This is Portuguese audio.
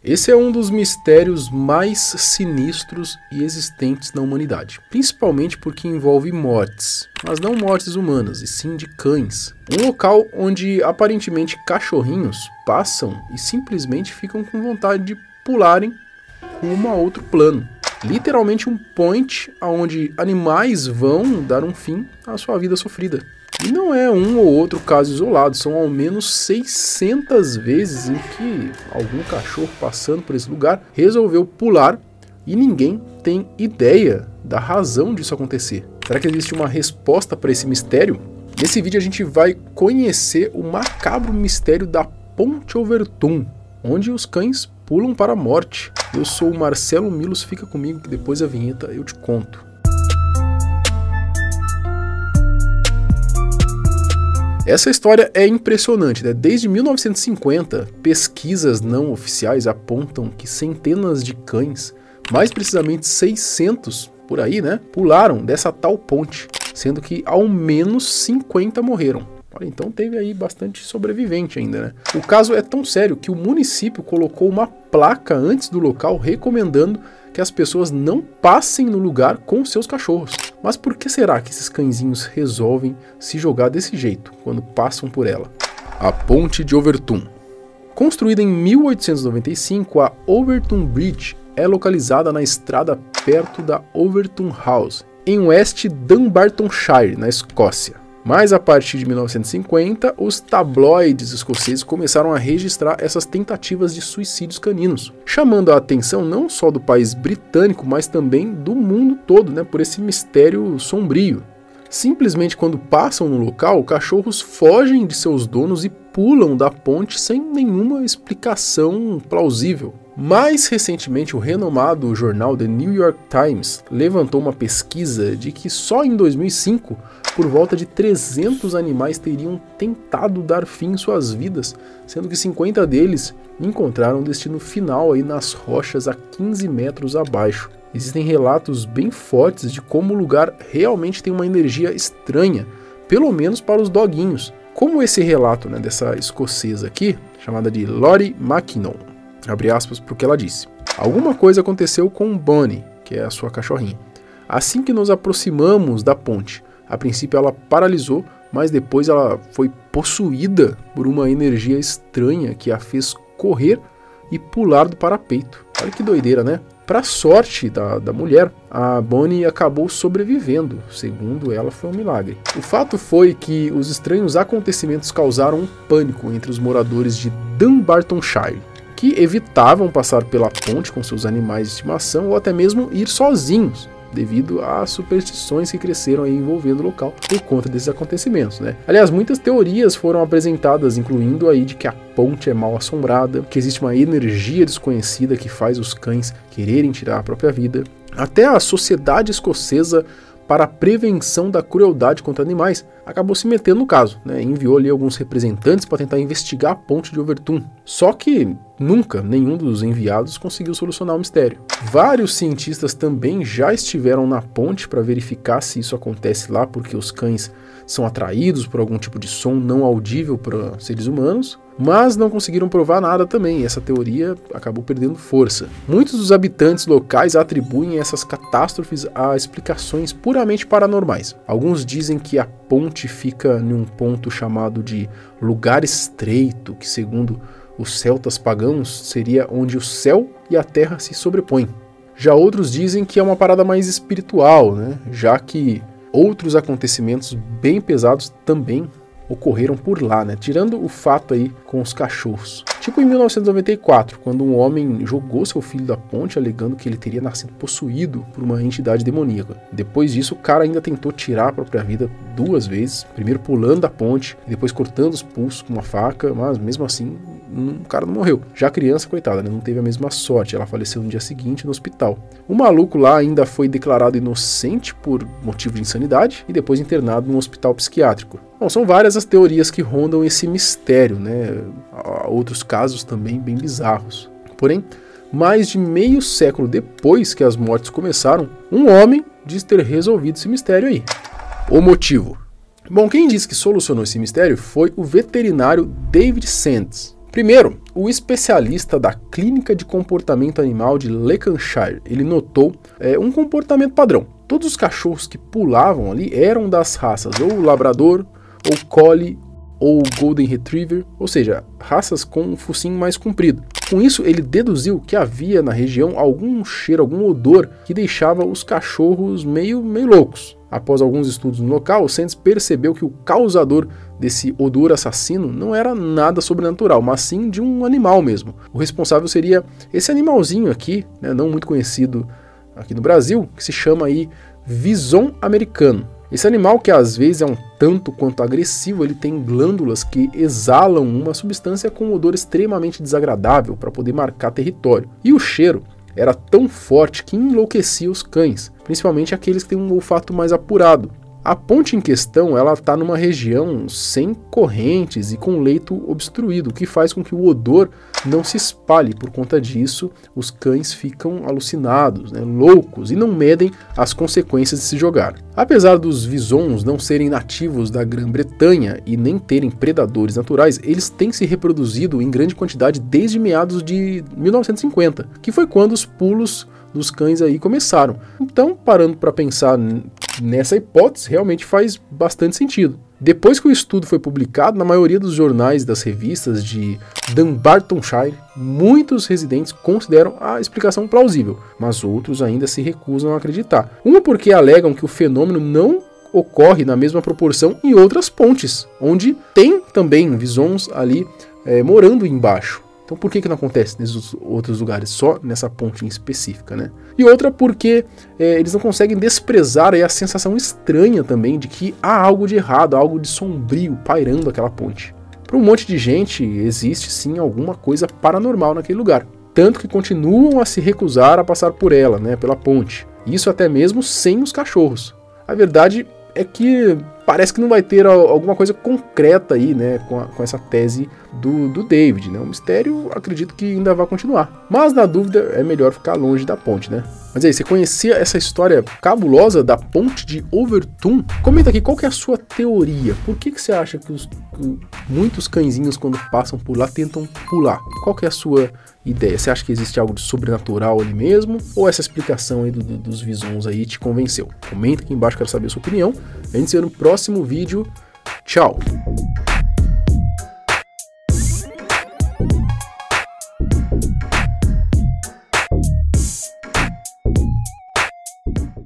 Esse é um dos mistérios mais sinistros e existentes na humanidade, principalmente porque envolve mortes, mas não mortes humanas, e sim de cães. Um local onde aparentemente cachorrinhos passam e simplesmente ficam com vontade de pularem rumo a outro plano. Literalmente um point onde animais vão dar um fim à sua vida sofrida. E não é um ou outro caso isolado, são ao menos 600 vezes em que algum cachorro passando por esse lugar resolveu pular e ninguém tem ideia da razão disso acontecer. Será que existe uma resposta para esse mistério? Nesse vídeo a gente vai conhecer o macabro mistério da Ponte Overtoun, onde os cães pulam para a morte. Eu sou o Marcelo Milos, fica comigo que depois da vinheta eu te conto. Essa história é impressionante, né? Desde 1950, pesquisas não oficiais apontam que centenas de cães, mais precisamente 600 por aí, né, pularam dessa tal ponte, sendo que ao menos 50 morreram. Olha, então teve aí bastante sobrevivente ainda, né? O caso é tão sério que o município colocou uma placa antes do local recomendando que as pessoas não passem no lugar com seus cachorros. Mas por que será que esses cãezinhos resolvem se jogar desse jeito quando passam por ela? A Ponte de Overtoun. Construída em 1895, a Overtoun Bridge é localizada na estrada perto da Overtoun House, em West Dunbartonshire, na Escócia. Mas a partir de 1950, os tabloides escoceses começaram a registrar essas tentativas de suicídios caninos, chamando a atenção não só do país britânico, mas também do mundo todo, né, por esse mistério sombrio. Simplesmente quando passam no local, cachorros fogem de seus donos e pulam da ponte sem nenhuma explicação plausível. Mais recentemente, o renomado jornal The New York Times levantou uma pesquisa de que só em 2005, por volta de 300 animais teriam tentado dar fim em suas vidas, sendo que 50 deles encontraram destino final aí nas rochas a 15 metros abaixo. Existem relatos bem fortes de como o lugar realmente tem uma energia estranha, pelo menos para os doguinhos, como esse relato, né, dessa escocesa aqui, chamada de Lori Mackinnon. Abre aspas para o que ela disse. Alguma coisa aconteceu com Bonnie, que é a sua cachorrinha. Assim que nos aproximamos da ponte, a princípio ela paralisou, mas depois ela foi possuída por uma energia estranha que a fez correr e pular do parapeito. Olha que doideira, né? Para sorte da mulher, a Bonnie acabou sobrevivendo. Segundo ela, foi um milagre. O fato foi que os estranhos acontecimentos causaram um pânico entre os moradores de Dunbartonshire, que evitavam passar pela ponte com seus animais de estimação ou até mesmo ir sozinhos, devido às superstições que cresceram aí envolvendo o local por conta desses acontecimentos, né? Aliás, muitas teorias foram apresentadas, incluindo aí de que a ponte é mal assombrada, que existe uma energia desconhecida que faz os cães quererem tirar a própria vida. Até a Sociedade Escocesa para a Prevenção da Crueldade contra Animais acabou se metendo no caso, né? Enviou ali alguns representantes para tentar investigar a ponte de Overtoun. Só que nunca nenhum dos enviados conseguiu solucionar o mistério. Vários cientistas também já estiveram na ponte para verificar se isso acontece lá porque os cães são atraídos por algum tipo de som não audível para seres humanos, mas não conseguiram provar nada também, e essa teoria acabou perdendo força. Muitos dos habitantes locais atribuem essas catástrofes a explicações puramente paranormais. Alguns dizem que a ponte fica em um ponto chamado de lugar estreito, que segundo os celtas pagãos seria onde o céu e a terra se sobrepõem. Já outros dizem que é uma parada mais espiritual, né? Já que outros acontecimentos bem pesados também ocorreram por lá, né? Tirando o fato aí com os cachorros. Tipo em 1994, quando um homem jogou seu filho da ponte alegando que ele teria nascido possuído por uma entidade demoníaca. Depois disso, o cara ainda tentou tirar a própria vida 2 vezes, primeiro pulando da ponte, depois cortando os pulsos com uma faca, mas mesmo assim o cara não morreu. Já a criança, coitada, né, não teve a mesma sorte, ela faleceu no dia seguinte no hospital. O maluco lá ainda foi declarado inocente por motivo de insanidade e depois internado num hospital psiquiátrico. Bom, são várias as teorias que rondam esse mistério, né? Há outros casos também bem bizarros. Porém, mais de meio século depois que as mortes começaram, um homem diz ter resolvido esse mistério aí. O motivo? Bom, quem disse que solucionou esse mistério foi o veterinário David Sands. Primeiro, o especialista da Clínica de Comportamento Animal de Lancashire, ele notou um comportamento padrão. Todos os cachorros que pulavam ali eram das raças ou Labrador, ou Collie, ou Golden Retriever, ou seja, raças com um focinho mais comprido. Com isso, ele deduziu que havia na região algum cheiro, algum odor que deixava os cachorros meio loucos. Após alguns estudos no local, o Sands percebeu que o causador desse odor assassino não era nada sobrenatural, mas sim de um animal mesmo. O responsável seria esse animalzinho aqui, né, não muito conhecido aqui no Brasil, que se chama aí Vison americano. Esse animal, que às vezes é um tanto quanto agressivo, ele tem glândulas que exalam uma substância com um odor extremamente desagradável para poder marcar território. E o cheiro era tão forte que enlouquecia os cães, principalmente aqueles que têm um olfato mais apurado. A ponte em questão, ela está numa região sem correntes e com leito obstruído, o que faz com que o odor não se espalhe. Por conta disso, os cães ficam alucinados, né, loucos, e não medem as consequências de se jogar. Apesar dos visons não serem nativos da Grã-Bretanha e nem terem predadores naturais, eles têm se reproduzido em grande quantidade desde meados de 1950, que foi quando os pulos dos cães aí começaram. Então, parando para pensar nessa hipótese, realmente faz bastante sentido. Depois que o estudo foi publicado, na maioria dos jornais e das revistas de Dunbartonshire, muitos residentes consideram a explicação plausível, mas outros ainda se recusam a acreditar. Uma porque alegam que o fenômeno não ocorre na mesma proporção em outras pontes, onde tem também visons ali morando embaixo. Então por que não acontece nesses outros lugares, só nessa ponte em específica, né? E outra porque eles não conseguem desprezar aí a sensação estranha também de que há algo de errado, algo de sombrio pairando aquela ponte. Para um monte de gente, existe sim alguma coisa paranormal naquele lugar. Tanto que continuam a se recusar a passar por ela, né, pela ponte. Isso até mesmo sem os cachorros. A verdade é que parece que não vai ter alguma coisa concreta aí, né, com essa tese do David, né? O mistério, acredito que ainda vai continuar. Mas, na dúvida, é melhor ficar longe da ponte, né? Mas aí, você conhecia essa história cabulosa da ponte de Overtoun? Comenta aqui qual que é a sua teoria. Por que você acha que muitos cãezinhos, quando passam por lá, tentam pular? Qual que é a sua ideia? Você acha que existe algo de sobrenatural ali mesmo? Ou essa explicação aí dos visons aí te convenceu? Comenta aqui embaixo, quero saber a sua opinião. A gente se vê no próximo vídeo. Tchau!